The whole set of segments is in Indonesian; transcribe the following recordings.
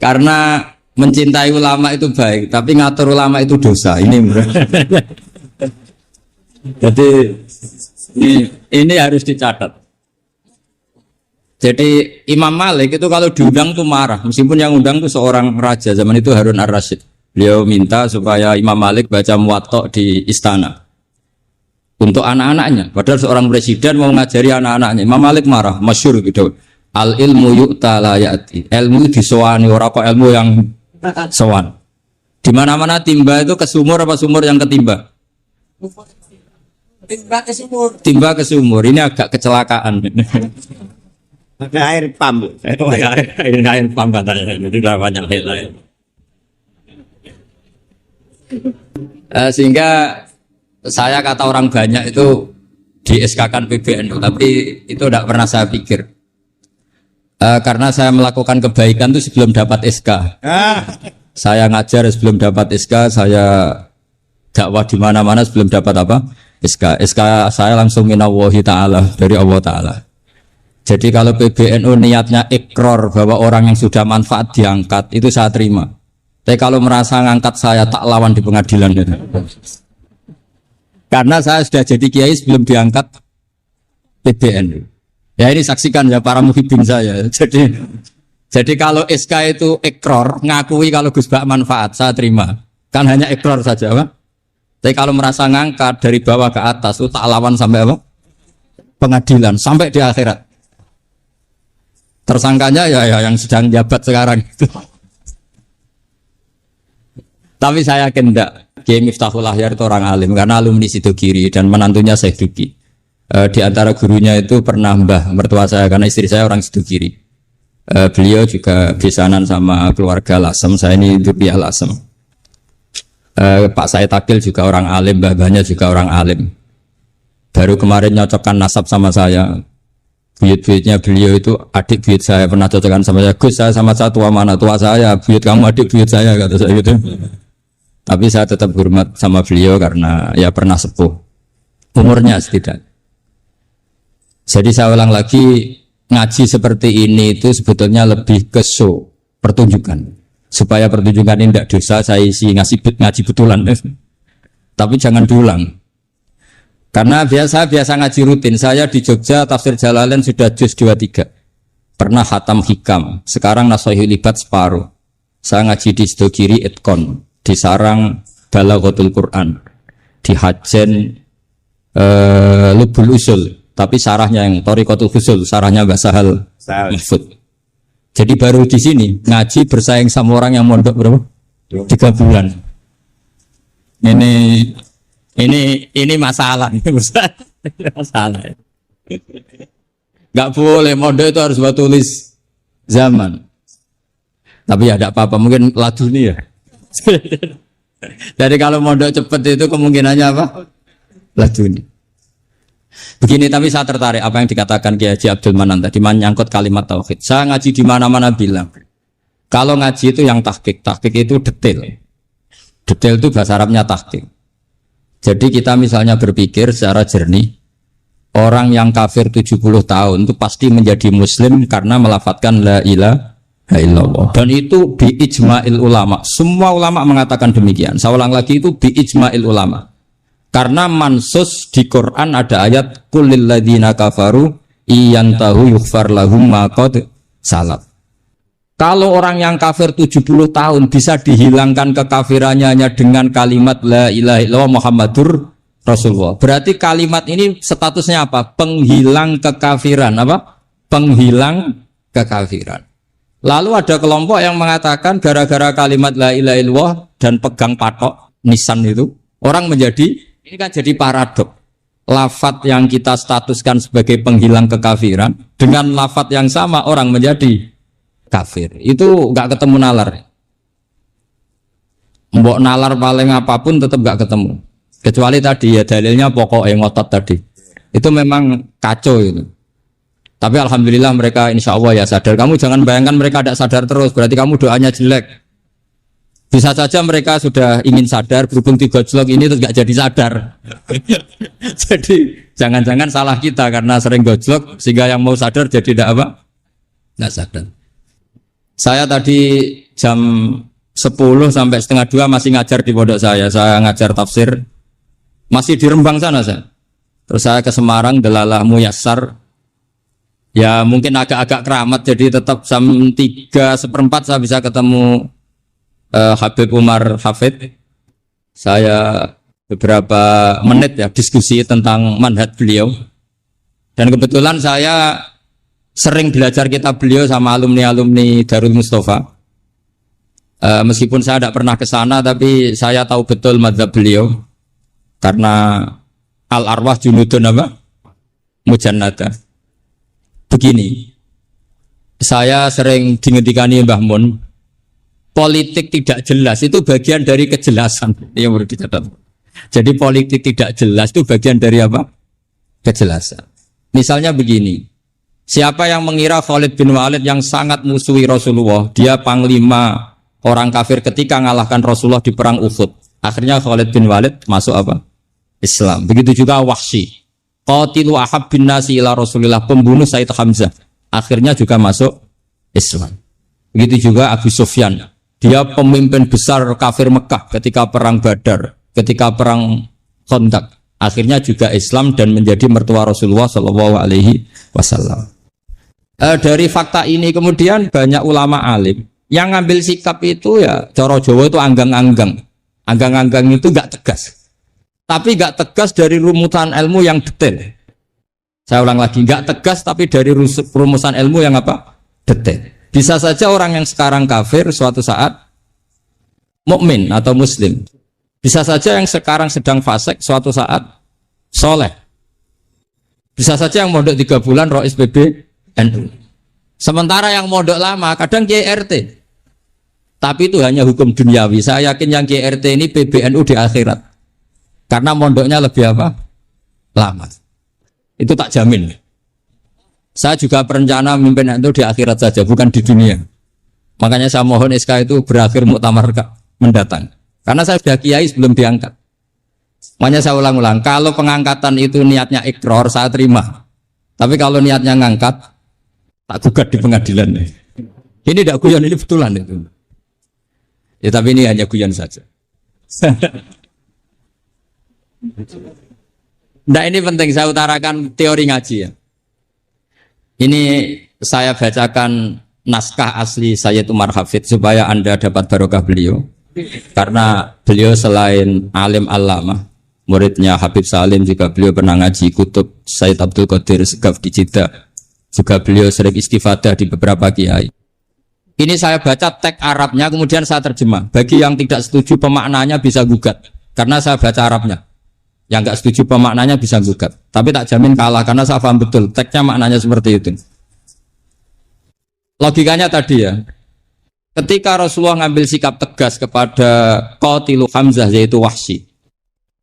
Karena mencintai ulama itu baik, tapi ngatur ulama itu dosa. Ini jadi ini harus dicatat. Jadi Imam Malik itu kalau diundang tuh marah, meskipun yang undang tuh seorang raja zaman itu Harun ar-Rasyid. Beliau minta supaya Imam Malik baca Muwatta di istana untuk anak-anaknya. Padahal seorang presiden mau ngajari anak-anaknya. Imam Malik marah, masyhur gitu. Al ilmu yu'ta la ya'ti. Ilmu disowani, ora kok ilmu yang sowan. Di mana-mana timba itu ke sumur apa sumur yang ketimba? Timba ke sumur. Timba ke sumur. Ini agak kecelakaan. Ada air pam. Air pam katanya. Jadi banyak lain. Sehingga saya kata orang banyak itu di SK-kan PBNU, tapi itu tidak pernah saya pikir. Karena saya melakukan kebaikan itu sebelum dapat SK. Saya ngajar sebelum dapat SK, saya dakwah di mana-mana sebelum dapat apa? SK. SK saya langsung minallahi ta'ala, dari Allah Ta'ala. Jadi kalau PBNU niatnya ikrar bahwa orang yang sudah manfaat diangkat, itu saya terima. Tapi kalau merasa ngangkat saya tak lawan di pengadilan itu. Karena saya sudah jadi kiai sebelum diangkat PBNU. Ya ini saksikan ya para muhibin saya. Jadi kalau SK itu ikrar, ngakui kalau Gus Bak manfaat, saya terima. Kan hanya ikrar saja, Pak. Tapi kalau merasa ngangkat dari bawah ke atas, itu tak lawan sampai apa? Pengadilan, sampai di akhirat. Tersangkanya ya yang sedang jabat sekarang itu. Tapi saya yakin enggak. Kiai Miftahul Ahyar itu orang alim karena alumni Sidogiri dan menantunya Syekh Duki. Di antara gurunya itu pernah mbah mertua saya karena istri saya orang Sidogiri. Beliau juga besanan sama keluarga Lasem. Saya ini Durriyah Lasem. Pak Said Akil juga orang alim, mbah-mbahnya juga orang alim. Baru kemarin nyocokkan nasab sama saya. Buyut-buyutnya beliau itu adik buyut saya, pernah cocokkan sama saya. Gus, saya sama saya tua mana? Tua saya, buyut kamu adik buyut saya, kata saya gitu. Tapi saya tetap hormat sama beliau karena ya pernah sepuh. Umurnya setidaknya. Jadi saya ulang lagi, ngaji seperti ini itu sebetulnya lebih ke show, pertunjukan. Supaya pertunjukan ini tidak dosa, saya isi ngaji betulan. Tapi jangan diulang. Karena biasa ngaji rutin. Saya di Jogja tafsir Jalalain sudah juz 23. Pernah khatam hikam. Sekarang Nashihul Ibad separuh. Saya ngaji di Sidogiri Itkon, di Sarang Balaghatul Quran, di Hajen Lubul Usul. Tapi sarahnya yang Thariqatul Usul, sarahnya Mbah Sahal Mahfud. Jadi baru di sini ngaji bersaing sama orang yang mondok berapa? 3 bulan. Ini masalah, masalah. Gak boleh mondok itu harus buat tulis zaman. Tapi ya tidak apa-apa, mungkin laduni ya. Jadi kalau mondok cepet itu kemungkinannya apa? Laduni. Begini, tapi saya tertarik apa yang dikatakan Kiai Haji Abdul Manan tadi menyangkut kalimat tauhid. Saya ngaji di mana-mana bilang, kalau ngaji itu yang tahqiq itu detail. Detail itu bahasa Arabnya tahqiq. Jadi kita misalnya berpikir secara jernih, orang yang kafir 70 tahun itu pasti menjadi muslim karena melafadzkan la ilaha illallah. Dan itu bi ijma'il ulama. Semua ulama mengatakan demikian. Saya ulang lagi, itu bi ijma'il ulama. Karena mansus di Quran ada ayat kulil ladzina kafaru iyantahu yughfar lahum ma qad salaf. Kalau orang yang kafir 70 tahun bisa dihilangkan kekafirannya hanya dengan kalimat la ilaha illallah Muhammadur Rasulullah. Berarti kalimat ini statusnya apa? Penghilang kekafiran, apa? Penghilang kekafiran. Lalu ada kelompok yang mengatakan gara-gara kalimat la ilaha illallah dan pegang patok nisan itu, orang menjadi, ini kan jadi paradok. Lafat yang kita statuskan sebagai penghilang kekafiran dengan lafat yang sama orang menjadi kafir. Itu enggak ketemu nalar. Mbok nalar paling apapun tetap enggak ketemu. Kecuali tadi ya dalilnya pokok yang ngotot tadi. Itu memang kacau itu. Tapi alhamdulillah mereka insya Allah ya sadar. Kamu jangan bayangkan mereka tidak sadar terus, berarti kamu doanya jelek. Bisa saja mereka sudah ingin sadar, berhubung 3 jlok ini terus enggak jadi sadar. Jadi jangan-jangan salah kita karena sering gojlok sehingga yang mau sadar jadi tidak apa? Enggak sadar. Saya tadi jam 10 sampai setengah 2 masih ngajar di pondok saya. Saya ngajar tafsir masih di Rembang sana saya. Terus saya ke Semarang, Delalah Muyassar. Ya mungkin agak-agak keramat, jadi tetap jam 3:15 saya bisa ketemu Habib Umar Hafid. Saya beberapa menit ya diskusi tentang manhaj beliau. Dan kebetulan saya sering belajar kitab beliau sama alumni-alumni Darul Mustafa. Meskipun saya tidak pernah ke sana, tapi saya tahu betul mazhab beliau. Karena al-arwah junudun apa? Mujannada. Begini, saya sering dingendikani Mbah Mun, politik tidak jelas itu bagian dari kejelasan. Yang perlu dicatat. Jadi politik tidak jelas itu bagian dari apa? Kejelasan. Misalnya begini, siapa yang mengira Khalid bin Walid yang sangat musuhi Rasulullah, dia panglima orang kafir ketika ngalahkan Rasulullah di perang Uhud. Akhirnya Khalid bin Walid masuk apa? Islam. Begitu juga Wahsy. Qatilu ahab bin nasi ila Rasulillah, pembunuh Sayyid Hamzah. Akhirnya juga masuk Islam. Begitu juga Abu Sufyan. Dia pemimpin besar kafir Mekah ketika perang Badar, ketika perang Khandaq. Akhirnya juga Islam dan menjadi mertua Rasulullah Shallallahu Alaihi Wasallam. Dari fakta ini kemudian banyak ulama alim yang ngambil sikap itu ya cara Jawa itu anggang-anggang. Anggang-anggang itu gak tegas. Tapi gak tegas dari rumusan ilmu yang detail. Saya ulang lagi, gak tegas tapi dari rumusan ilmu yang apa? Detail. Bisa saja orang yang sekarang kafir suatu saat mukmin atau muslim. Bisa saja yang sekarang sedang fasik suatu saat soleh. Bisa saja yang mondok 3 bulan Rois PB NU. Sementara yang mondok lama kadang KRT. Tapi itu hanya hukum duniawi. Saya yakin yang KRT ini PBNU di akhirat. Karena mondoknya lebih apa? Lama. Itu tak jamin. Saya juga berencana memimpin itu di akhirat saja, bukan di dunia. Makanya saya mohon SK itu berakhir muktamar mendatang. Karena saya sudah kiai sebelum diangkat. Makanya saya ulang-ulang, kalau pengangkatan itu niatnya ikrar, saya terima. Tapi kalau niatnya ngangkat, tak gugat di pengadilan. Ini tidak guyon, ini betulan itu. Ya tapi ini hanya guyon saja. Nah ini penting saya utarakan teori ngaji ya. Ini saya bacakan naskah asli Sayyid Umar Hafid supaya Anda dapat barokah beliau. Karena beliau selain alim allamah, muridnya Habib Salim juga beliau pernah ngaji kutub Sayyid Abdul Qadir Segaf di Jeddah. Juga beliau sering istifadah di beberapa kiai. Ini saya baca teks Arabnya kemudian saya terjemah. Bagi yang tidak setuju pemaknanya bisa gugat. Karena saya baca Arabnya. Yang nggak setuju pemaknanya bisa gugat. Tapi tak jamin kalah karena saya paham betul teksnya maknanya seperti itu. Logikanya tadi ya. Ketika Rasulullah ngambil sikap tegas kepada Qatilu Hamzah yaitu Wahsy.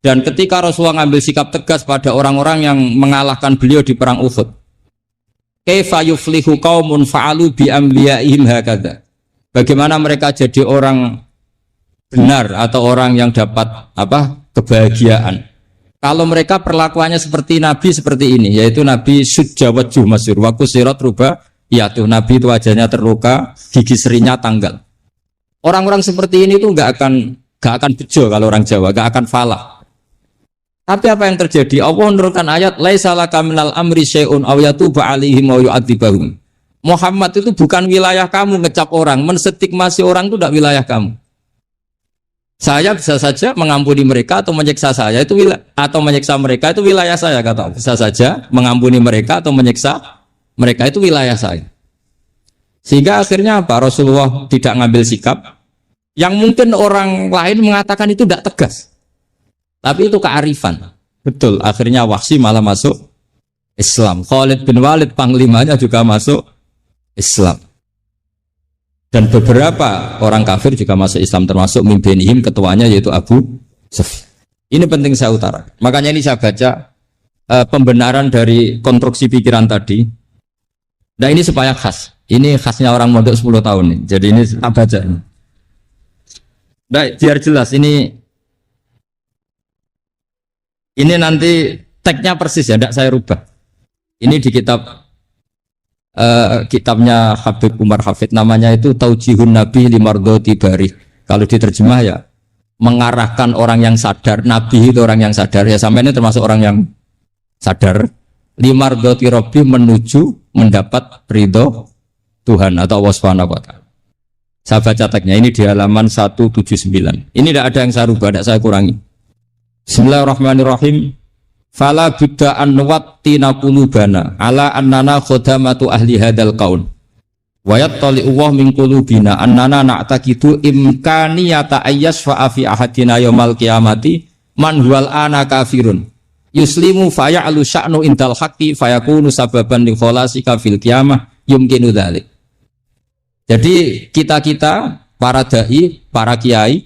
Dan ketika Rasulullah ngambil sikap tegas pada orang-orang yang mengalahkan beliau di perang Uhud. Kaifa yuflihu qaumun fa'alu bi anbiya'ihim hakadha. Bagaimana mereka jadi orang benar atau orang yang dapat kebahagiaan. Kalau mereka perlakuannya seperti Nabi seperti ini, yaitu Nabi sujawat jumasur, waku sirat rubah, ya tuh Nabi itu wajahnya terluka, gigi serinya tanggal. Orang-orang seperti ini tuh gak akan bejo kalau orang Jawa, gak akan falah. Tapi apa yang terjadi? Allah menurunkan ayat, laisa laka minal amri syai'un aw yatuba 'alaihim aw yu'adzibahum. Muhammad itu bukan wilayah kamu ngecap orang, menstigmasi orang itu tidak wilayah kamu. Saya bisa saja mengampuni mereka atau menyiksa saya itu atau menyiksa mereka itu wilayah saya kata. Bisa saja mengampuni mereka atau menyiksa mereka itu wilayah saya. Sehingga akhirnya apa? Rasulullah tidak ngambil sikap yang mungkin orang lain mengatakan itu tidak tegas. Tapi itu kearifan. Betul, akhirnya Wahsy malah masuk Islam. Khalid bin Walid panglimanya juga masuk Islam. Dan beberapa orang kafir juga masuk Islam termasuk mimpinihim ketuanya yaitu Abu Sufyan. Ini penting saya utarakan. Makanya ini saya baca pembenaran dari konstruksi pikiran tadi. Nah ini supaya khas. Ini khasnya orang mondok 10 tahun nih. Jadi ini saya baca. Baik, biar jelas ini nanti teksnya persis ya, tidak saya rubah. Ini di kitab kitabnya Habib Umar Hafid, namanya itu Taujihun Nabi Limardoti Bari. Kalau diterjemah ya mengarahkan orang yang sadar. Nabi itu orang yang sadar, ya sampai ini termasuk orang yang sadar. Limardoti Robbi, menuju mendapat ridho Tuhan atau Allah Subhanahu wa Ta'ala. Saya baca teksnya ini di halaman 179. Ini tidak ada yang saya rubah, tidak saya kurangi. Bismillahirrahmanirrahim. Fala budda an nuwattina qulubana ala annana khadamatu ahli hadzal qaul. Wa yattali Allah min qulubina annana na'taqidu imkaniyata ayyasfa fi ahadina yaumal qiyamati man huwal ana kafirun. Yuslimu faya'lu sya'nu indal haqqi fayakunu sababan li khalasika fil qiyamah yumkinu dzalik. Jadi kita para dai, para kiai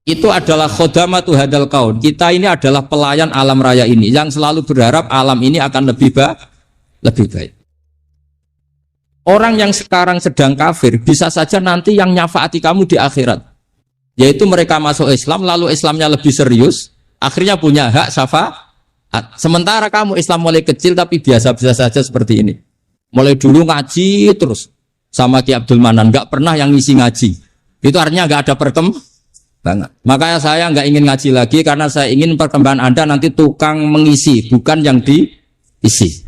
itu adalah khodamatu hadal kaun. Kita ini adalah pelayan alam raya ini yang selalu berharap alam ini akan lebih baik. Orang yang sekarang sedang kafir bisa saja nanti yang nyafaati kamu di akhirat, yaitu mereka masuk Islam lalu Islamnya lebih serius, akhirnya punya hak syafaat. Sementara kamu Islam mulai kecil tapi biasa-biasa saja seperti ini. Mulai dulu ngaji terus sama Ki Abdul Manan, nggak pernah yang ngisi ngaji. Itu artinya nggak ada perkembangan. Makanya saya nggak ingin ngaji lagi karena saya ingin perkembangan Anda nanti tukang mengisi, bukan yang diisi.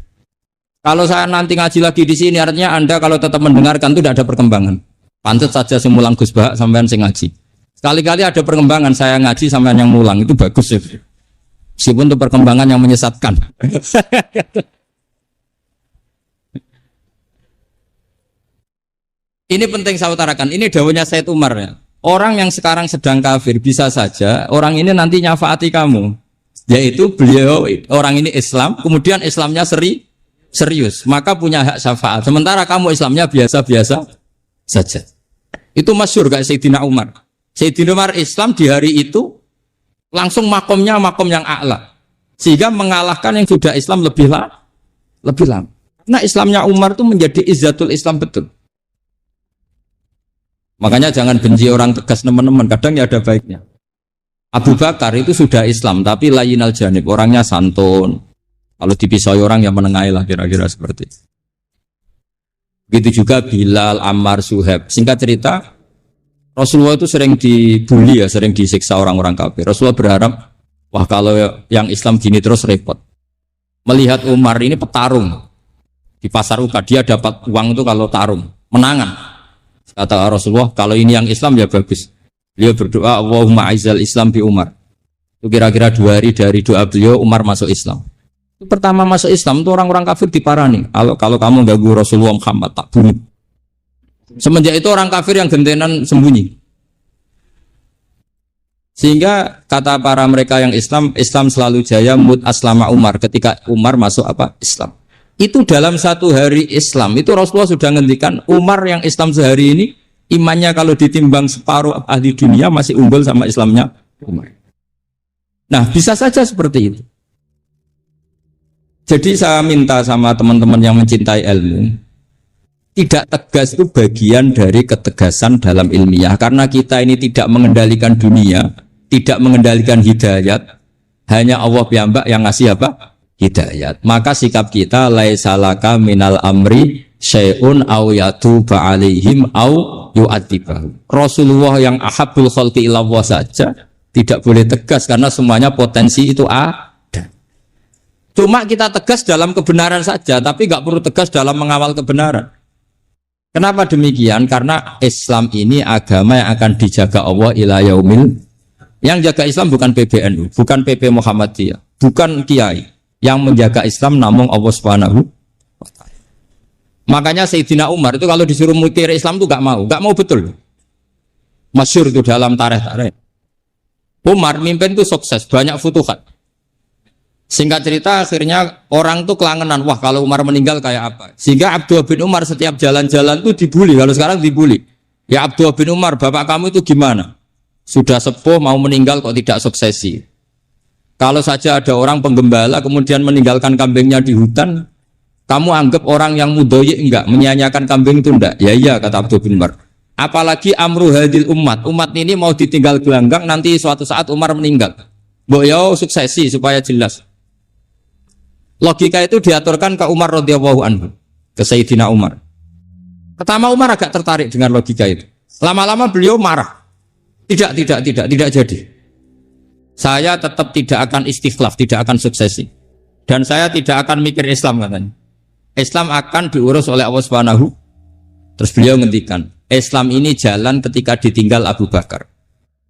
Kalau saya nanti ngaji lagi di sini, artinya Anda kalau tetap mendengarkan itu tidak ada perkembangan. Pantes saja semulang Gus Bahak sampean sing ngaji. Sekali-kali ada perkembangan, saya ngaji sampean yang mulang itu bagus ya. Meskipun itu perkembangan yang menyesatkan. Ini penting saya utarakan. Ini dawuhnya Said Umar ya. Orang yang sekarang sedang kafir bisa saja orang ini nanti nyafaati kamu. Yaitu beliau orang ini Islam, kemudian Islamnya serius, maka punya hak syafaat. Sementara kamu Islamnya biasa-biasa saja. Itu masyhur kayak Sayyidina Umar. Sayyidina Umar Islam di hari itu langsung makomnya makom yang a'la. Sehingga mengalahkan yang sudah Islam lebih lama. Karena Islamnya Umar itu menjadi izzatul Islam betul. Makanya jangan benci orang tegas teman-teman, kadang ya ada baiknya. Abu Bakar itu sudah Islam tapi layinal janib, orangnya santun. Kalau dipisai orang yang menengahi lah kira-kira seperti itu. Begitu juga Bilal, Ammar, Suhaib. Singkat cerita, Rasulullah itu sering dibully ya, sering disiksa orang-orang kafir. Rasulullah berharap, wah kalau yang Islam gini terus repot. Melihat Umar ini petarung di pasar Uka, dia dapat uang itu kalau tarung, menangan. Kata Rasulullah, kalau ini yang Islam ya bagus. Beliau berdoa, Allahumma aizal Islam bi Umar. Itu kira-kira 2 hari dari doa beliau, Umar masuk Islam. Itu pertama masuk Islam itu orang-orang kafir diparani. Kalau kamu ganggu Rasulullah Muhammad tak bunuh. Semenjak itu orang kafir yang gentenan sembunyi. Sehingga kata para mereka yang Islam selalu jaya mut aslama Umar ketika Umar masuk Islam. Itu dalam 1 hari Islam itu Rasulullah sudah ngendikan Umar yang Islam sehari ini imannya kalau ditimbang separuh ahli dunia masih unggul sama Islamnya Umar. Nah bisa saja seperti itu. Jadi saya minta sama teman-teman yang mencintai ilmu, tidak tegas itu bagian dari ketegasan dalam ilmiah. Karena kita ini tidak mengendalikan dunia, tidak mengendalikan hidayat, hanya Allah piyambak yang ngasih hidayat. Maka sikap kita laisalaka minal amri syai'un aw yatuba alaihim aw yu'adzibahum. Rasulullah yang ahabbul khalqi ilallah saja tidak boleh tegas karena semuanya potensi itu ada. Cuma kita tegas dalam kebenaran saja, tapi nggak perlu tegas dalam mengawal kebenaran. Kenapa demikian? Karena Islam ini agama yang akan dijaga Allah ila yaumil. Yang jaga Islam bukan PBNU, bukan PP Muhammadiyah, bukan kiai. Yang menjaga Islam namun Allah Subhanahu wa ta'ala. Makanya Sayyidina Umar itu kalau disuruh mikir Islam itu gak mau betul. Masyhur itu dalam tarikh. Umar mimpin itu sukses, banyak futuhat. Singkat cerita akhirnya orang tuh kelangenan, wah kalau Umar meninggal kayak apa. Sehingga Abdullah bin Umar setiap jalan-jalan tuh dibully, kalau sekarang dibully. Ya Abdullah bin Umar, bapak kamu itu gimana? Sudah sepuh mau meninggal kok tidak suksesi. Kalau saja ada orang penggembala kemudian meninggalkan kambingnya di hutan, kamu anggap orang yang mudoyi enggak, menyanyiakan kambing itu enggak? Ya iya kata Abdullah bin Umar. Apalagi amru hadil umat ini mau ditinggal gelanggang nanti suatu saat Umar meninggal. Boyo suksesi supaya jelas. Logika itu diaturkan ke Umar radhiyallahu anhu. ke Sayyidina Umar. Pertama Umar agak tertarik dengan logika itu. Lama-lama beliau marah. Tidak jadi. Saya tetap tidak akan istikhlaf, tidak akan suksesi. Dan saya tidak akan mikir Islam katanya. Islam akan diurus oleh Allah Subhanahu. Terus beliau ngendikan, Islam ini jalan ketika ditinggal Abu Bakar.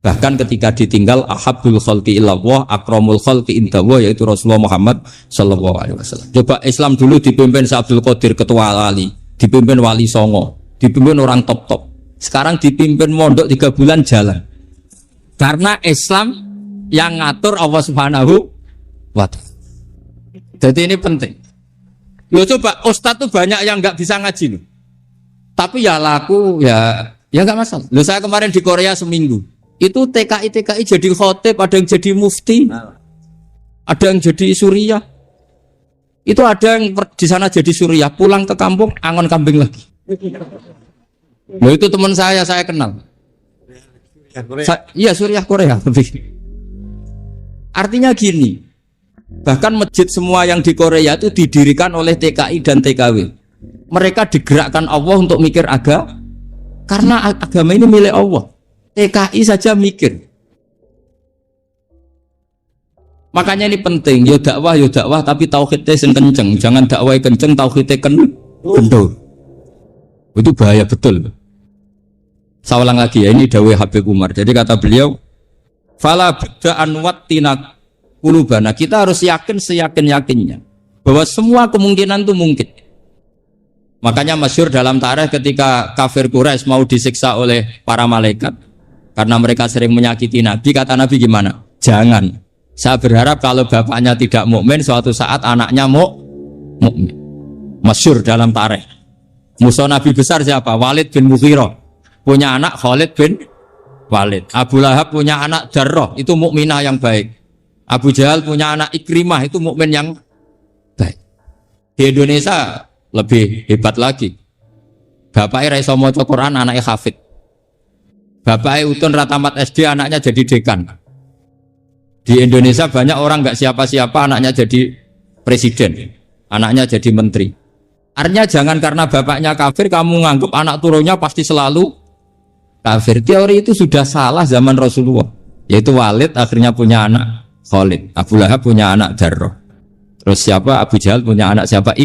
Bahkan ketika ditinggal ahabbul khalqi illallah, akramul khalqi indallah, yaitu Rasulullah Muhammad sallallahu alaihi wasallam. Coba Islam dulu dipimpin Abdul Qadir ketua wali, dipimpin wali songo, dipimpin orang top-top. Sekarang dipimpin mondok 3 bulan jalan. Karena Islam yang ngatur Allah Subhanahu wa ta'ala. Jadi ini penting. Loh coba Ustadz tuh banyak yang nggak bisa ngaji loh. Tapi ya laku ya nggak masalah. Loh saya kemarin di Korea seminggu. Itu TKI jadi khotib, ada yang jadi mufti, ada yang jadi suriah. Itu ada yang di sana jadi suriah, pulang ke kampung angon kambing lagi. Loh itu teman saya kenal. Iya suriah Korea. Artinya gini, bahkan masjid semua yang di Korea itu didirikan oleh TKI dan TKW. Mereka digerakkan Allah untuk mikir karena agama ini milik Allah. TKI saja mikir. Makanya ini penting, ya dakwah tapi tauhidnya sing kenceng. Jangan dakwah kenceng tauhidnya kendor. Itu bahaya betul. Saya ulang lagi ya, ini dawuh Habib Umar. Jadi kata beliau, fala buddha'an wattina qulubana. Kita harus yakin seyakin-yakinnya bahwa semua kemungkinan itu mungkin. Makanya masyhur dalam tarikh ketika kafir Quraisy mau disiksa oleh para malaikat karena mereka sering menyakiti Nabi, kata Nabi gimana? Jangan. Saya berharap kalau bapaknya tidak mukmin, suatu saat anaknya mukmin. Masyhur dalam tarikh. Musuh Nabi besar siapa? Walid bin Mughirah. Punya anak Khalid bin Walid. Abu Lahab punya anak Darrah, itu mukminah yang baik. Abu Jahal punya anak Ikrimah, itu mukmin yang baik. Di Indonesia lebih hebat lagi. Bapaknya raiso maca Quran, anaknya hafid. Bapaknya Utun Ratamat SD, anaknya jadi dekan. Di Indonesia banyak orang nggak siapa-siapa, anaknya jadi presiden, anaknya jadi menteri. Artinya jangan karena bapaknya kafir kamu nganggap anak turunnya pasti selalu kafir. Teori itu sudah salah zaman Rasulullah. Yaitu Walid akhirnya punya anak Khalid, Abu Lahab punya anak Darrah. Terus siapa? Abu Jahal punya anak siapa?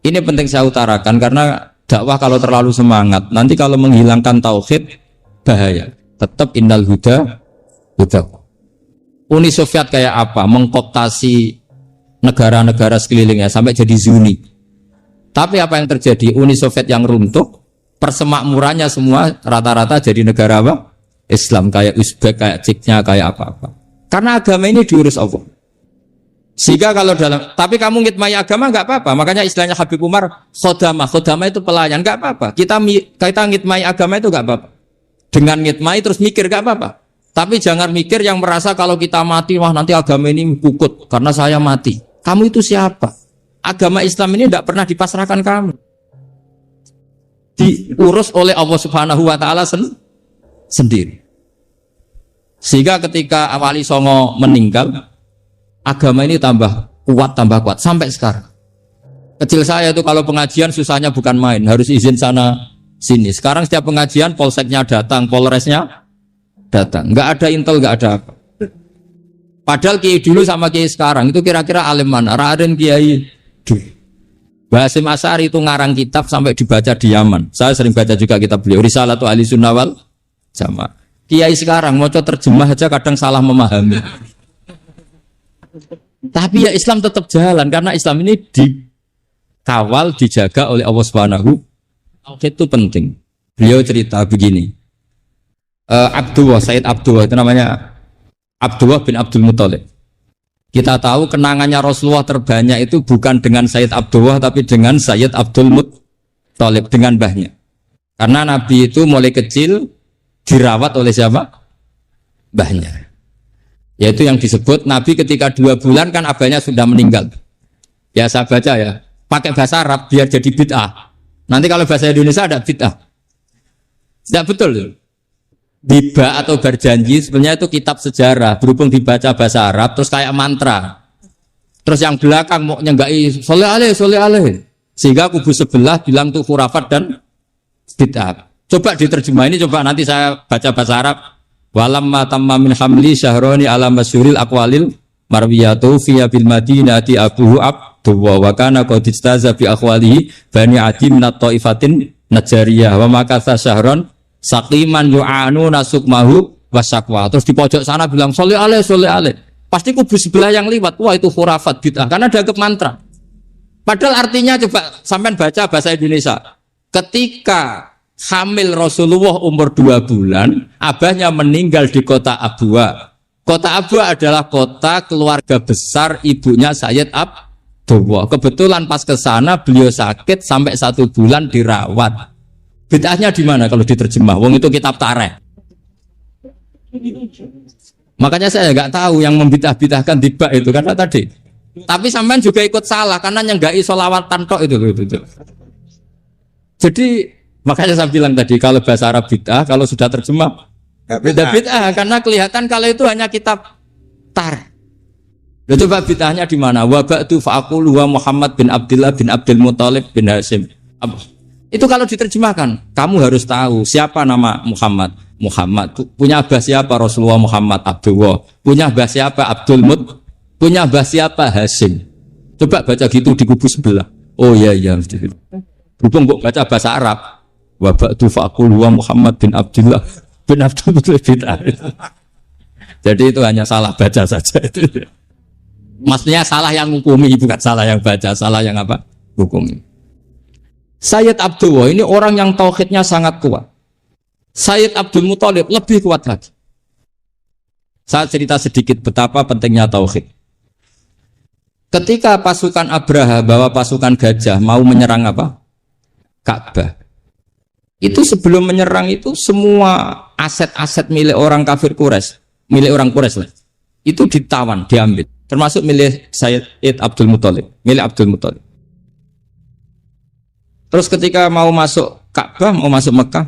Ini penting saya utarakan karena dakwah kalau terlalu semangat, nanti kalau menghilangkan tauhid bahaya. Tetap innal huda. Uni Soviet kayak apa? Mengkooptasi negara-negara sekelilingnya sampai jadi Zuni. Tapi apa yang terjadi? Uni Soviet yang runtuh, persemakmurannya semua rata-rata jadi negara apa? Islam, kayak Uzbek, kayak Ceknya, kayak apa-apa. Karena agama ini diurus Allah. Sehingga kalau tapi kamu ngitmai agama nggak apa-apa. Makanya istilahnya Habib Umar, khodamah itu pelayan, nggak apa-apa. Kita ngitmai agama itu nggak apa-apa. Dengan ngitmai terus mikir nggak apa-apa. Tapi jangan mikir yang merasa kalau kita mati, wah nanti agama ini kukut karena saya mati. Kamu itu siapa? Agama Islam ini tidak pernah dipasrahkan kamu. Diurus oleh Allah Subhanahu wa Ta'ala sendiri. Sehingga ketika Wali Songo meninggal, agama ini tambah kuat sampai sekarang. Kecil saya itu kalau pengajian susahnya bukan main, harus izin sana sini. Sekarang setiap pengajian polseknya datang, polresnya datang. Nggak ada intel, nggak ada apa. Padahal kiai dulu sama kiai sekarang itu kira-kira alim mana? Raden Kiai dulu. Basim Asy'ari itu ngarang kitab sampai dibaca di Yaman. Saya sering baca juga kitab beliau, Risalatu Ahli Sunnah wal Jamaah. Kiai sekarang mau terjemah aja kadang salah memahami. Tapi ya Islam tetap jalan karena Islam ini dikawal, dijaga oleh Allah Subhanahu. Itu penting. Beliau cerita begini. Sayyid Abdullah itu namanya Abdullah bin Abdul Muthalib. Kita tahu kenangannya Rasulullah terbanyak itu bukan dengan Sayyid Abdullah tapi dengan Sayyid Abdul Muthalib, dengan mbahnya. Karena Nabi itu mulai kecil dirawat oleh siapa? Mbahnya. Yaitu yang disebut Nabi ketika 2 bulan kan abahnya sudah meninggal. Biasa baca ya, pakai bahasa Arab biar jadi bid'ah. Nanti kalau bahasa Indonesia ada bid'ah. Tidak betul. Biba atau berjanji sebenarnya itu kitab sejarah, berhubung dibaca bahasa Arab terus kayak mantra. Terus yang belakang mau nyenggai soleh aleh. Sehingga kubu sebelah bilang itu khurafat dan bid'ah. Coba diterjemah ini, coba nanti saya baca bahasa Arab. Walamma tamma min hamli syahroni ala masyuril aqwalil marwiyatu fiya bil madinati abuhu abduwa wa kana qad istaza bi aqwalihi bani adi min at-taifatin najariyah wa makatha syahron saqiman yu'anu nasukmahu wasakwa. Terus di pojok sana bilang sholli alaih. Pasti kubu sebelah yang liwat, wah itu khurafat bid'ah karena dianggap mantra. Padahal artinya coba sampean baca bahasa Indonesia. Ketika hamil Rasulullah umur 2 bulan, abahnya meninggal di kota Abwa. Kota Abwa adalah kota keluarga besar ibunya Sayyid Abdullah. Kebetulan pas ke sana beliau sakit sampai 1 bulan dirawat. Bid'ahnya di mana kalau diterjemah? Wong itu kitab tarikh. Makanya saya nggak tahu yang membid'ah-bid'ahkan tiba itu karena tadi. Tapi sampean juga ikut salah karena nyenggai sholawatan tok itu. Jadi makanya saya bilang tadi kalau bahasa Arab bid'ah, kalau sudah terjemah bid'ah karena kelihatan kalau itu hanya kitab tar. Lalu coba bid'ahnya di mana? Wa ba'du fa'aqulu wa Muhammad bin Abdullah bin Abdul Muthalib bin Hashim. Itu kalau diterjemahkan, kamu harus tahu siapa nama Muhammad. Muhammad punya abah siapa? Rasulullah Muhammad Abdullah. Punya abah siapa? Abdul Mut. Punya abah siapa? Hashim. Coba baca gitu di kubu sebelah. Oh iya. Berhubung kok baca bahasa Arab. Wa ba'du fa'aqulu wa Muhammad bin Abdullah bin Abdul Muthalib. Jadi itu hanya salah baca saja itu. Maksudnya salah yang hukumi, bukan salah yang baca, salah yang apa? Hukumi. Sayyid Abdullah ini orang yang tauhidnya sangat kuat. Sayyid Abdul Muthalib lebih kuat lagi. Saya cerita sedikit betapa pentingnya tauhid. Ketika pasukan Abraha bawa pasukan gajah mau menyerang apa? Ka'bah. Itu sebelum menyerang itu semua aset-aset milik orang kafir Quraisy, milik orang Quraisy lah. Itu ditawan, diambil. Termasuk milik Sayyid Abdul Muthalib, milik Abdul Muthalib. Terus ketika mau masuk Ka'bah, mau masuk Mekah,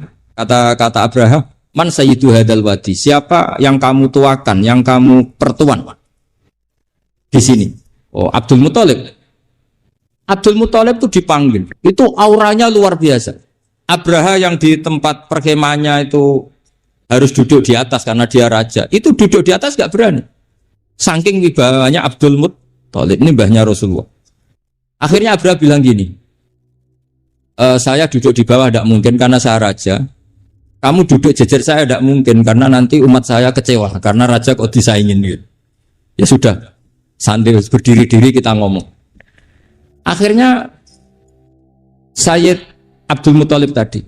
kata Abraha, man sayyidu hadal wadi, siapa yang kamu tuakan, yang kamu pertuan di sini? Oh, Abdul Muthalib. Abdul Muthalib itu dipanggil, itu auranya luar biasa. Abraha yang di tempat perkemahannya itu harus duduk di atas karena dia raja, itu duduk di atas gak berani. Saking wibawanya Abdul Muthalib, ini mbahnya Rasulullah. Akhirnya Abraha bilang gini, saya duduk di bawah tidak mungkin karena saya raja. Kamu duduk jejer saya tidak mungkin karena nanti umat saya kecewa karena raja kok disaingin gitu. Ya sudah, santai berdiri-diri kita ngomong. Akhirnya Sayyid Abdul Muthalib tadi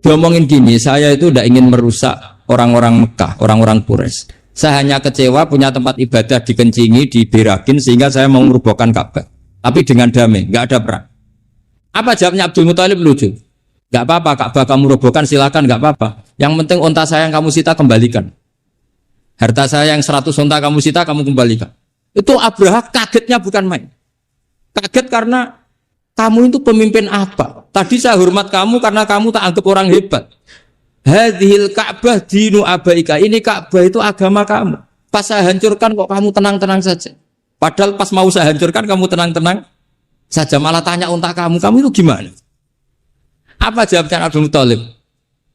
diomongin gini, saya itu tidak ingin merusak orang-orang Mekah, orang-orang Quraisy. Saya hanya kecewa punya tempat ibadah dikencingi, diberakin sehingga saya mau merubuhkan Ka'bah. Tapi dengan damai, nggak ada perang. Apa jawabnya Abdul Muthalib? Lucu. Nggak apa-apa, Ka'bah kamu robohkan silakan, nggak apa-apa. Yang penting unta saya yang kamu sita kembalikan. Harta saya yang 100 unta kamu sita kamu kembalikan. Itu Abraha kagetnya bukan main. Kaget karena kamu itu pemimpin apa? Tadi saya hormat kamu karena kamu tak anggap orang hebat. Hadhil Ka'bah dinu abaika. Ini Ka'bah itu agama kamu. Pas saya hancurkan kok kamu tenang-tenang saja. Padahal pas mau saya hancurkan kamu tenang-tenang saja. Malah tanya unta kamu itu gimana? Apa jawabnya Abdul Muthalib?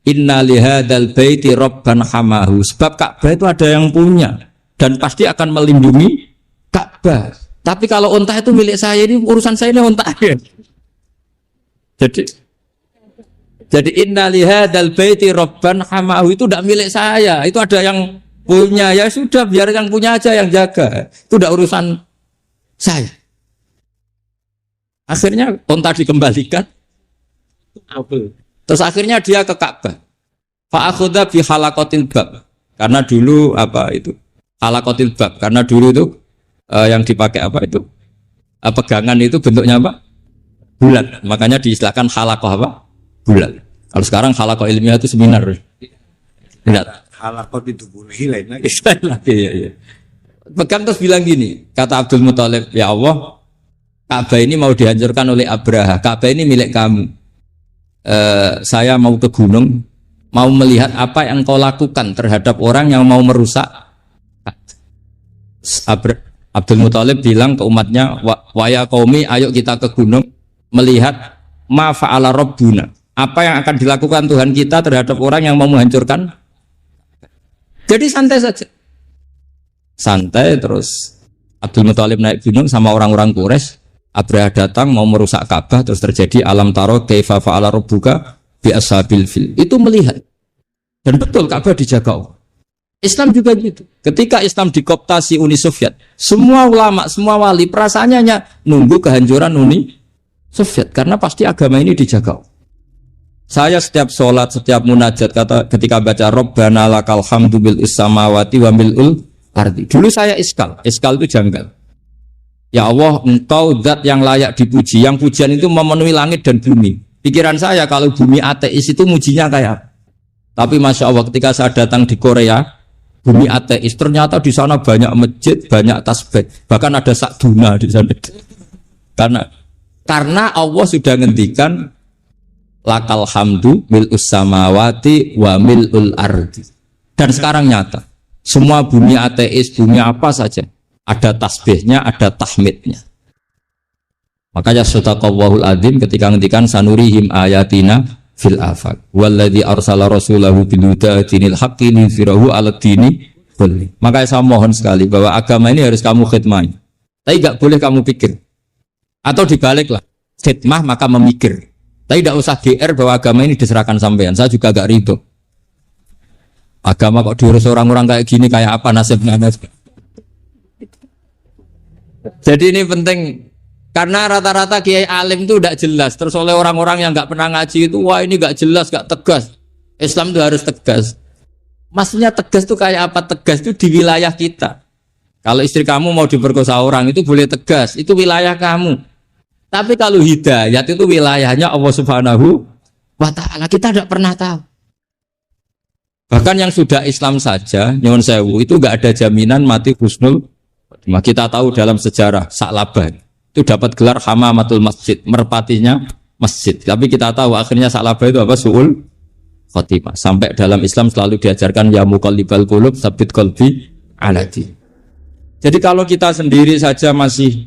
Inna lihadal baiti rabban hamahu. Sebab Ka'bah itu ada yang punya dan pasti akan melindungi Ka'bah. Tapi kalau unta itu milik saya, ini urusan saya ini unta. Jadi inna lihadal baiti rabban hamahu itu tidak milik saya, itu ada yang punya. Ya sudah, biar yang punya aja yang jaga. Itu tidak urusan saya. Akhirnya unta dikembalikan. Terus akhirnya dia ke Ka'bah. Fa'akhudha bi halaqatil bab. Karena dulu apa itu? Halaqatil bab. Karena dulu itu yang dipakai apa itu? Pegangan itu bentuknya apa? Bulat. Makanya diistilahkan halaqah apa? Bulat. Kalau sekarang halaqah ilmiah itu seminar. Lihat. Halaqah itu lain lagi. Iya. Pegang terus bilang gini, kata Abdul Muthalib, ya Allah, Ka'bah ini mau dihancurkan oleh Abraha. Ka'bah ini milik kamu. Saya mau ke gunung, mau melihat apa yang kau lakukan terhadap orang yang mau merusak. Abdul Muthalib bilang ke umatnya, "Waya qaumi, ayo kita ke gunung melihat ma fa'ala rabbuna. Apa yang akan dilakukan Tuhan kita terhadap orang yang mau menghancurkan." Jadi santai saja. Santai terus Abdul Muthalib naik gunung sama orang-orang Quraisy. Abraha datang mau merusak Ka'bah, terus terjadi alam taro kaifa fa'ala rabbuka bi ashabil fil. Itu melihat. Dan betul Ka'bah dijaga Allah. Islam juga gitu. Ketika Islam dikooptasi Uni Soviet, semua ulama, semua wali perasaannya hanya nunggu kehancuran Uni Soviet karena pasti agama ini dijaga. Saya setiap sholat, setiap munajat ketika baca Rabbana lakal hamdu bil samawati wa mil'ul ardi. Dulu saya iskal itu janggal. Ya Allah, Engkau zat yang layak dipuji, yang pujian itu memenuhi langit dan bumi. Pikiran saya kalau bumi ateis itu mujinya kayak apa? Tapi masya Allah ketika saya datang di Korea, bumi ateis, ternyata di sana banyak masjid, banyak tasbih, bahkan ada sakduna di sana. Karena Allah sudah ngendikan lakal hamdu mil'us samawati wa mil'ul ardi. Dan sekarang nyata, semua bumi ateis, bumi apa saja, ada tasbihnya, ada tahmidnya. Makanya sadaqallahul adzim ketika ngendikan sanurihim ayatina fil afaq walladzi arsala rasulahu bil huda dinil haqqi liyuzhirahu 'ala dini kulli. Makanya saya mohon sekali bahwa agama ini harus kamu khidmah. Tapi enggak boleh kamu pikir. Atau dibaliklah, khidmah maka memikir. Tapi tidak usah GR bahwa agama ini diserahkan sampean. Saya juga agak ridho. Agama kok diurus orang-orang kayak gini, kayak apa nasibnya? Jadi ini penting. Karena rata-rata kiai alim itu tidak jelas. Terus oleh orang-orang yang nggak pernah ngaji itu, wah ini nggak jelas, nggak tegas. Islam itu harus tegas. Maksudnya tegas itu kayak apa? Tegas itu di wilayah kita. Kalau istri kamu mau diperkosa orang itu boleh tegas, itu wilayah kamu. Tapi kalau hidayat itu wilayahnya Allah Subhanahu wa Ta'ala. Kita tidak pernah tahu. Bahkan yang sudah Islam saja, nyuwun sewu, itu nggak ada jaminan mati husnul. Kita tahu dalam sejarah Sa'labah itu dapat gelar hamamatul masjid, merpatinya masjid. Tapi kita tahu akhirnya Sa'labah itu apa? Su'ul khotimah. Sampai dalam Islam selalu diajarkan ya muqallibal qulub tsabbit qalbi ala din. Jadi kalau kita sendiri saja masih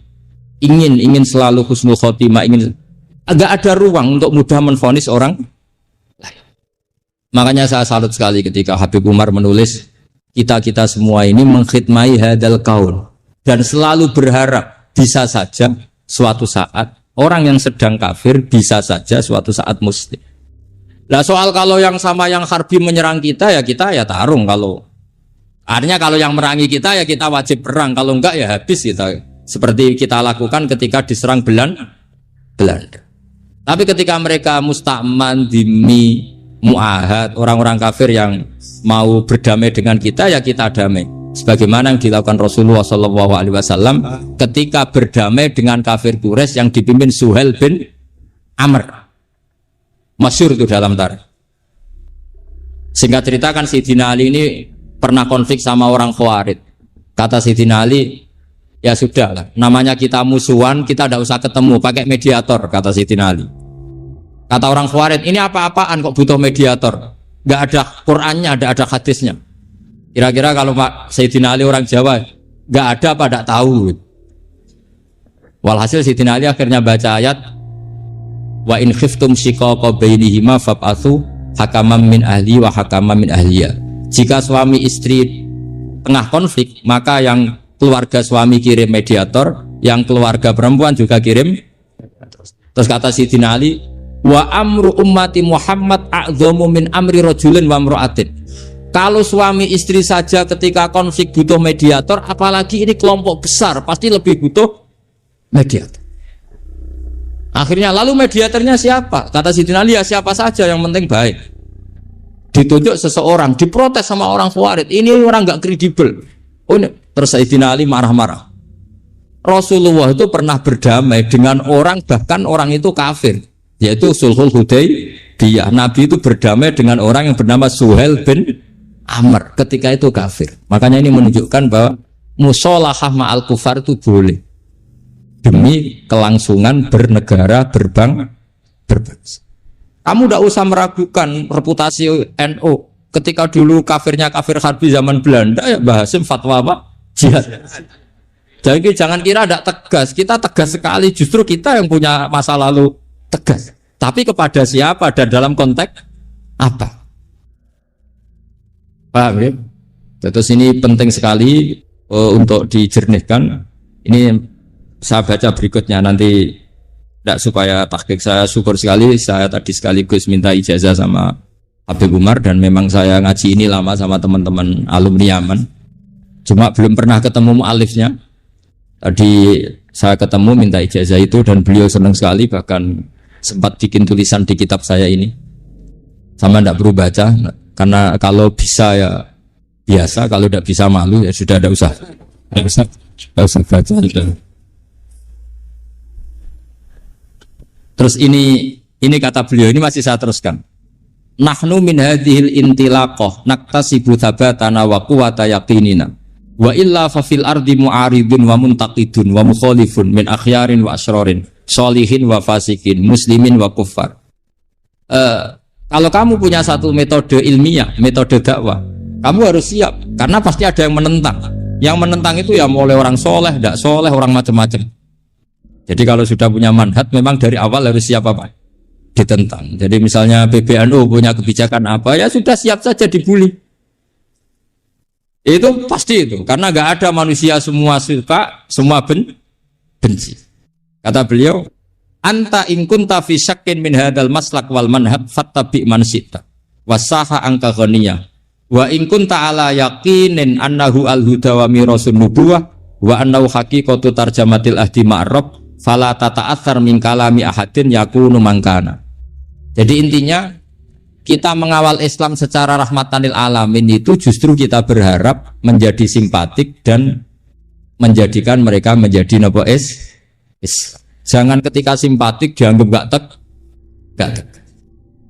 ingin selalu husnul khotimah, agak ada ruang untuk mudah menvonis orang lain. Makanya saya salut sekali ketika Habib Umar menulis kita semua ini mengkhidmati hadal kaun dan selalu berharap bisa saja suatu saat orang yang sedang kafir bisa saja suatu saat muslim. Nah soal kalau yang sama yang harbi menyerang kita ya tarung. Kalau artinya kalau yang merangi kita ya kita wajib perang, kalau enggak ya habis kita. Seperti kita lakukan ketika diserang Belanda. Tapi ketika mereka musta'man, dhimmi, mu'ahad, orang-orang kafir yang mau berdamai dengan kita ya kita damai. Sebagaimana yang dilakukan Rasulullah SAW ketika berdamai dengan kafir Quraisy yang dipimpin Suhail bin Amr. Masyhur itu dalam tarikh. Singkat cerita kan Sayyidina Ali ini pernah konflik sama orang Khawarij. Kata Sayyidina Ali, ya sudah lah, namanya kita musuhan, kita tidak usah ketemu, pakai mediator, kata Sayyidina Ali. Kata orang Khawarij, ini apa-apaan kok butuh mediator? Gak ada Qur'annya, ada hadisnya. Kira-kira kalau Pak Sayyidina Ali orang Jawa, gak ada apa tidak tahu. Walhasil Sayyidina Ali akhirnya baca ayat, wa in khiftum shiqaqa bainihima fab'atsu hakaman min ahli wa hakaman min ahliya. Jika suami istri tengah konflik, maka yang keluarga suami kirim mediator, yang keluarga perempuan juga kirim. Terus kata Sayyidina Ali, wa amru ummati Muhammad a'dhamu min amri rajulin wa imra'atin. Kalau suami istri saja ketika konflik butuh mediator, apalagi ini kelompok besar pasti lebih butuh mediator. Akhirnya lalu mediatornya siapa? Kata Sayyidina Ali, ya siapa saja yang penting baik. Ditunjuk seseorang, diprotes sama orang Khawarij, ini orang nggak kredibel. Oh, terus Sayyidina Ali marah-marah. Rasulullah itu pernah berdamai dengan orang, bahkan orang itu kafir, yaitu Sulhul Hudaybiyah. Nabi itu berdamai dengan orang yang bernama Suhail bin Amr ketika itu kafir. Makanya ini menunjukkan bahwa musolahah ma'al kufar itu boleh demi kelangsungan bernegara, berbangsa. Kamu tidak usah meragukan reputasi NU. Ketika dulu kafirnya kafir harbi zaman Belanda, ya Mbah Hasim fatwa apa? Jihad. Jadi jangan kira tidak tegas, kita tegas sekali. Justru kita yang punya masa lalu tegas. Tapi kepada siapa dan dalam konteks apa? Paham ya? Terus ini penting sekali untuk dijernihkan. Ini saya baca berikutnya nanti. Tidak supaya tahqiq, saya syukur sekali. Saya tadi sekaligus minta ijazah sama Habib Umar dan memang saya ngaji ini lama sama teman-teman alumni Yaman. Cuma belum pernah ketemu mu'alifnya. Tadi saya ketemu minta ijazah itu dan beliau senang sekali, bahkan sempat bikin tulisan di kitab saya ini. Sama tidak perlu baca, karena kalau bisa ya biasa, kalau tidak bisa malu ya sudah, tidak usah baca. Terus ini kata beliau, ini masih saya teruskan. Nahnu min hadhil intilaqah naktasibu thabatana wa quwwata yaqinina. Wa illa fa fil ardi mu'aridun wa muntaqidun wa mukhalifun min akhyarin wa asrarin, sholihin wa fasikin, muslimin wa kuffar. Kalau kamu punya satu metode ilmiah, metode dakwah, kamu harus siap karena pasti ada yang menentang. Yang menentang itu ya mulai orang soleh, tidak soleh, orang macam-macam. Jadi kalau sudah punya manhaj, memang dari awal harus siap apa? Ditentang. Jadi misalnya PBNU punya kebijakan apa, ya sudah siap saja dibully. Itu pasti itu, karena nggak ada manusia semua suka, semua benci. Kata beliau, anta in kunta fi syakkin min hadal maslak wal manhaj fattabi man syi'ta wasaha angka ghaniyah wa in kunta ala yaqinin annahu al-huda wa mirasun nubuwah wa annahu haqiqatu tarjamatil ahdi ma'rab fala tata'athar min kalami ahadin yakunu mangkana. Jadi intinya kita mengawal Islam secara rahmatanil alamin itu justru kita berharap menjadi simpatik dan menjadikan mereka menjadi napa Islam. Jangan ketika simpatik dianggap gak tek.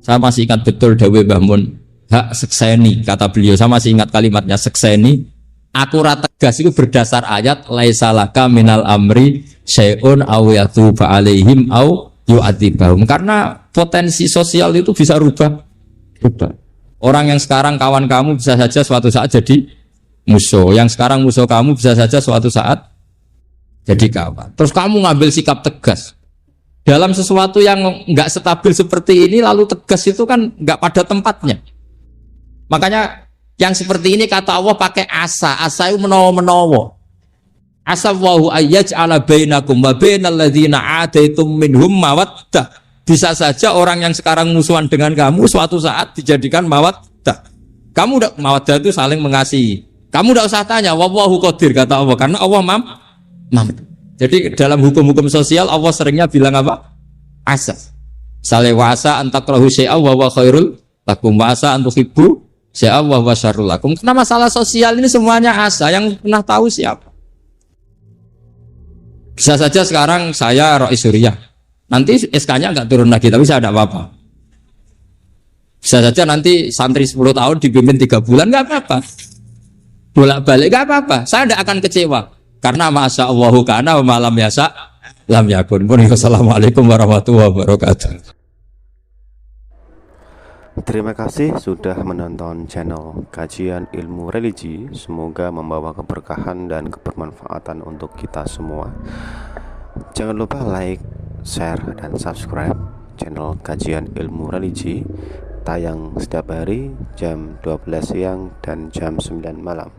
Saya masih ingat betul dawuh Mbah Mun, hak sekseni, kata beliau, saya masih ingat kalimatnya, sekseni akurat tegas itu berdasar ayat laisalaka minal amri syai'un aw yatuba alaihim aw yu'adzibahum, karena potensi sosial itu bisa rubah. Orang yang sekarang kawan kamu bisa saja suatu saat jadi musuh, yang sekarang musuh kamu bisa saja suatu saat jadi kawan. Terus kamu ngambil sikap tegas dalam sesuatu yang nggak stabil seperti ini, lalu tegas itu kan nggak pada tempatnya. Makanya yang seperti ini kata Allah pakai asa itu menawa. Asa wahu ayyaj'ala bainakum wa bainal ladzina adaitum minhum mawaddah. Bisa saja orang yang sekarang musuhan dengan kamu suatu saat dijadikan mawaddah. Kamu udah mawaddah itu saling mengasihi. Kamu udah usah tanya, wallahu qadir, kata Allah, karena Allah mampu. Jadi dalam hukum-hukum sosial Allah seringnya bilang apa? Asa. Sale wasa antakrahu syai'a wa huwa khairul lakum wa asa antuhibbu syai'a wa huwa syarrul lakum. Karena masalah sosial ini semuanya asa, yang pernah tahu siapa? Bisa saja sekarang saya Rois Suriah, nanti SK-nya nggak turun lagi, tapi saya tidak apa-apa. Bisa saja nanti santri 10 tahun dipimpin 3 bulan, nggak apa-apa. Bolak-balik nggak apa-apa, saya tidak akan kecewa. Karena masya Allahu kana wa malam yasa lam yakun. Wassalamualaikum warahmatullahi wabarakatuh. Terima kasih sudah menonton channel Kajian Ilmu Religi. Semoga membawa keberkahan dan kebermanfaatan untuk kita semua. Jangan lupa like, share, dan subscribe channel Kajian Ilmu Religi. Tayang setiap hari jam 12 siang dan jam 9 malam.